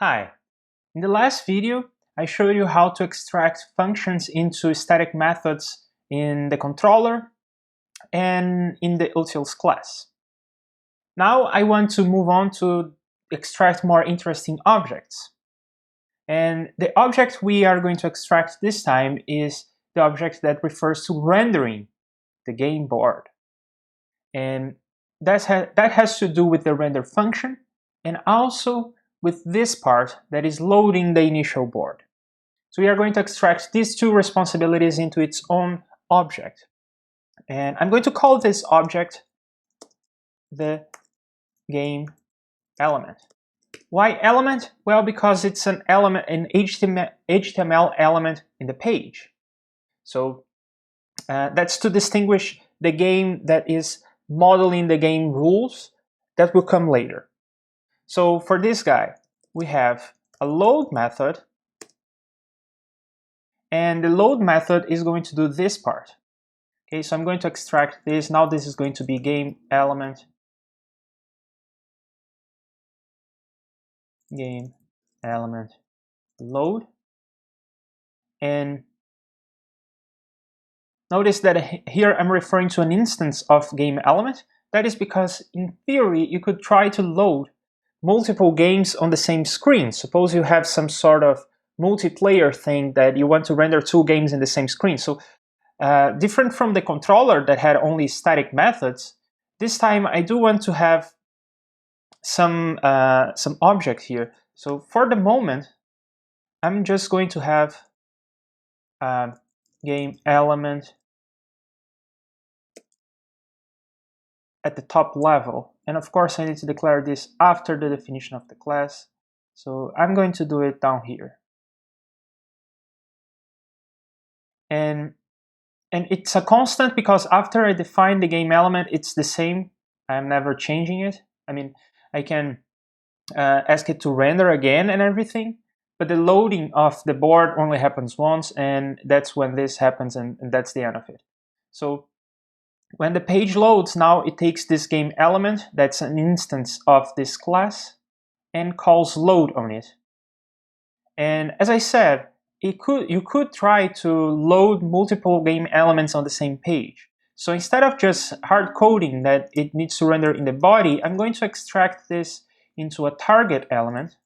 Hi, in the last video I showed you how to extract functions into static methods in the controller and in the utils class. Now I want to move on to extract more interesting objects. And the object we are going to extract this time is the object that refers to rendering the game board. And that has to do with the render function and also with this part that is loading the initial board. So we are going to extract these two responsibilities into its own object. And I'm going to call this object the game element. Why element? Well, because it's an element, an HTML element in the page. So that's to distinguish the game that is modeling the game rules that will come later. So for this guy, we have a load method, and the load method is going to do this part. Okay, so I'm going to extract this. Now this is going to be game element load. And notice that here I'm referring to an instance of game element. That is because in theory you could try to load multiple games on the same screen. Suppose you have some sort of multiplayer thing that you want to render two games in the same screen. So different from the controller that had only static methods, this time I do want to have some object here. So for the moment, I'm just going to have game element at the top level. And of course, I need to declare this after the definition of the class. So I'm going to do it down here. And it's a constant because after I define the game element, it's the same. I'm never changing it. I mean, I can ask it to render again and everything, but the loading of the board only happens once, and that's when this happens, and that's the end of it. So when the page loads, now it takes this game element, that's an instance of this class, and calls load on it. And as I said, you could try to load multiple game elements on the same page. So instead of just hard coding that it needs to render in the body, I'm going to extract this into a target element.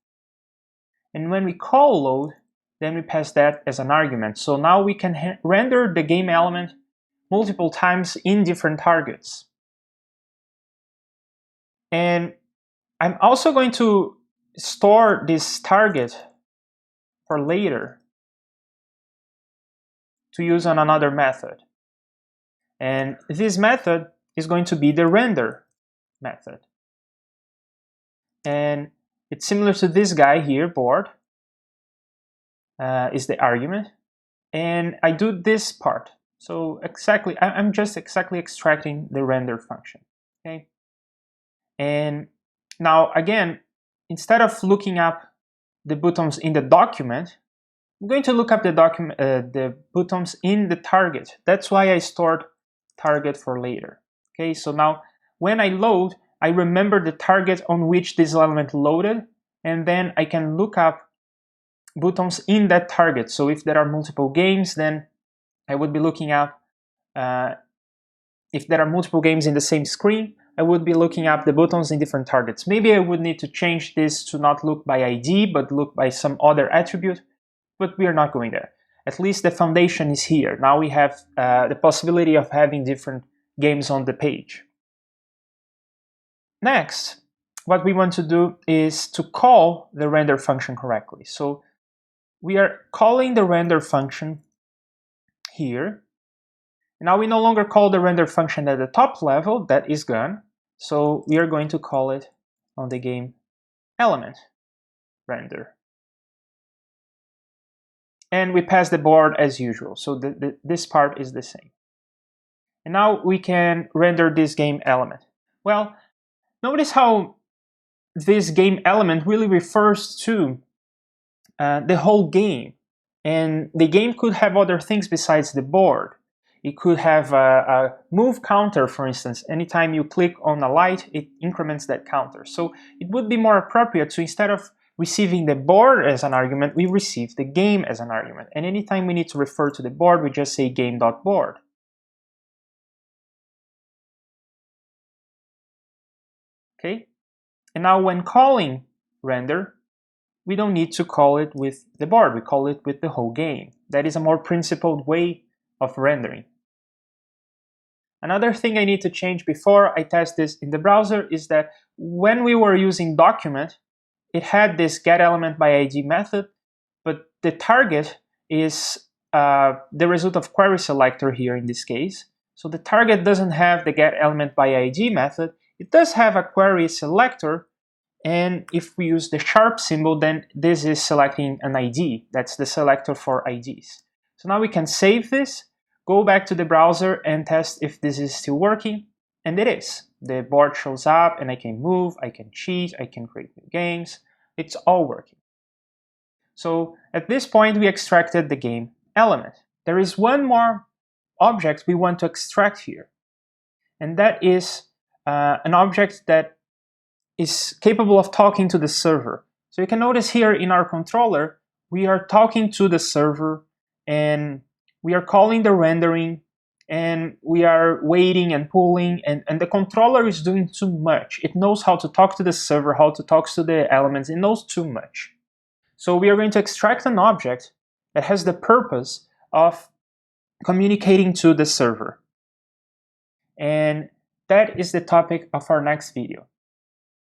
And when we call load, then we pass that as an argument. So now we can render the game element multiple times in different targets. And I'm also going to store this target for later to use on another method. And this method is going to be the render method. And it's similar to this guy here, board, is the argument. And I do this part. So exactly, I'm just exactly extracting the render function, okay? And now again, instead of looking up the buttons in the document, I'm going to look up the buttons in the target. That's why I stored target for later. Okay, so now when I load, I remember the target on which this element loaded, and then I can look up buttons in that target. So if there are multiple games, then I would be looking up, if there are multiple games in the same screen, I would be looking up the buttons in different targets. Maybe I would need to change this to not look by ID, but look by some other attribute, but we are not going there. At least the foundation is here. Now we have the possibility of having different games on the page. Next, what we want to do is to call the render function correctly. So we are calling the render function here. Now we no longer call the render function at the top level, that is gone. So we are going to call it on the game element render. And we pass the board as usual. So this part is the same. And now we can render this game element. Well, notice how this game element really refers to the whole game. And the game could have other things besides the board. It could have a move counter, for instance. Anytime you click on a light, it increments that counter. So it would be more appropriate to, instead of receiving the board as an argument, we receive the game as an argument. And anytime we need to refer to the board, we just say game.board. Okay? And now when calling render, we don't need to call it with the board, we call it with the whole game. That is a more principled way of rendering. Another thing I need to change before I test this in the browser is that when we were using document, it had this getElementById method, but the target is the result of query selector here in this case. So the target doesn't have the getElementById method. It does have a query selector, and if we use the sharp symbol, then this is selecting an ID. That's the selector for IDs. So now we can save this, go back to the browser and test if this is still working, and it is. The board shows up and I can move, I can cheat, I can create new games. It's all working. So at this point, we extracted the game element. There is one more object we want to extract here, and that is an object that is capable of talking to the server. So you can notice here in our controller, we are talking to the server and we are calling the rendering and we are waiting and pulling, and the controller is doing too much. It knows how to talk to the server, how to talk to the elements. It knows too much. So we are going to extract an object that has the purpose of communicating to the server. And that is the topic of our next video.